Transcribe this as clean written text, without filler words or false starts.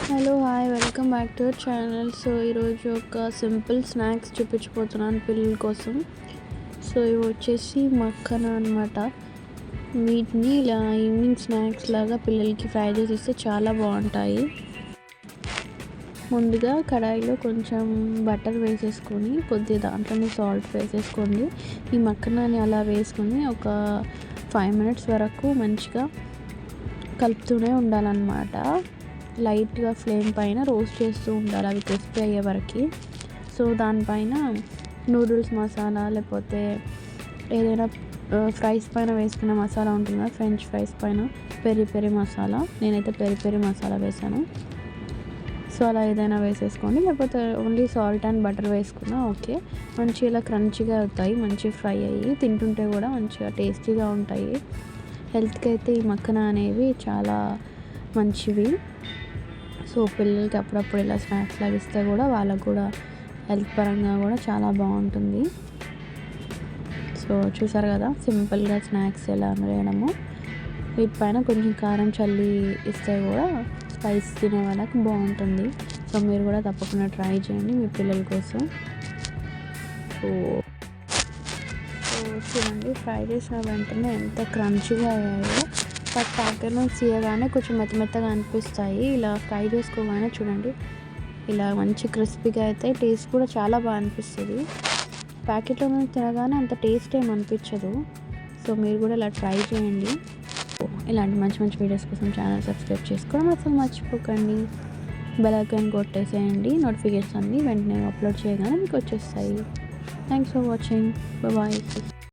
Hello hi welcome back to our channel. So ఈరోజు ఒక simple snacks చూపించబోతున్నాను పిల్లల కోసం. సో ఇవి వచ్చేసి మక్కన అనమాట. వీటిని ఇలా ఈవినింగ్ స్నాక్స్ లాగా పిల్లలకి ఫ్రై చేసి ఇస్తే చాలా బాగుంటాయి. ముందుగా కడాయిలో కొంచెం బటర్ వేసేసుకొని కొద్దిగా దాంట్లోనే సాల్ట్ వేసేసుకోండి. ఈ మక్కనని అలా వేసుకొని ఒక 5 minutes వరకు మంచిగా కలుపుతూనే ఉండాలన్నమాట. లైట్గా ఫ్లేమ్ పైన రోస్ట్ చేస్తూ ఉండాలి అవి క్రిస్పీ అయ్యే వరకు. సో దానిపైన నూడిల్స్ మసాలా లేకపోతే ఏదైనా ఫ్రైస్ పైన వేసుకునే మసాలా ఉంటుంది కదా, ఫ్రెంచ్ ఫ్రైస్ పైన పెరి పెరి మసాలా, నేనైతే పెరి పెరి మసాలా వేసాను. సో అలా ఏదైనా వేసేసుకోండి, లేకపోతే ఓన్లీ సాల్ట్ అండ్ బటర్ వేసుకున్నా ఓకే. మంచిగా ఇలా క్రంచీగా అవుతాయి, మంచి ఫ్రై అయ్యి తింటుంటే కూడా మంచిగా టేస్టీగా ఉంటాయి. హెల్త్కి అయితే ఈ మక్కన అనేవి చాలా మంచివి. సో పిల్లలకి అప్పుడప్పుడు ఇలా స్నాక్స్ లాగా ఇస్తే కూడా వాళ్ళకు కూడా హెల్త్ పరంగా కూడా చాలా బాగుంటుంది. సో చూసారు కదా సింపుల్గా స్నాక్స్ ఎలా వేయడము. వీటిపైన కొంచెం కారం చల్లి ఇస్తే కూడా స్పైస్ తినే వాళ్ళకి బాగుంటుంది. సో మీరు కూడా తప్పకుండా ట్రై చేయండి మీ పిల్లల కోసం. సో చూడండి, ఫ్రై చేసిన వెంటనే ఎంత క్రంచీగా అయ్యాయో. బట్ ప్యాకెట్లో తీయగానే కొంచెం మెత్తగా అనిపిస్తాయి. ఇలా ఫ్రై చేసుకోగానే చూడండి ఇలా మంచి క్రిస్పీగా అయితే టేస్ట్ కూడా చాలా బాగా అనిపిస్తుంది. ప్యాకెట్లో నుంచి తినగానే అంత టేస్ట్ ఏమి అనిపించదు. సో మీరు కూడా ఇలా ట్రై చేయండి. ఇలాంటి మంచి మంచి వీడియోస్ కోసం ఛానల్ సబ్స్క్రైబ్ చేసుకోవడం అసలు మర్చిపోకండి. బెల్ ఐకాన్ కొట్టేసేయండి, నోటిఫికేషన్ అన్నీ వెంటనే అప్లోడ్ చేయగానే మీకు వచ్చేస్తాయి. Thanks for watching. బాయ్.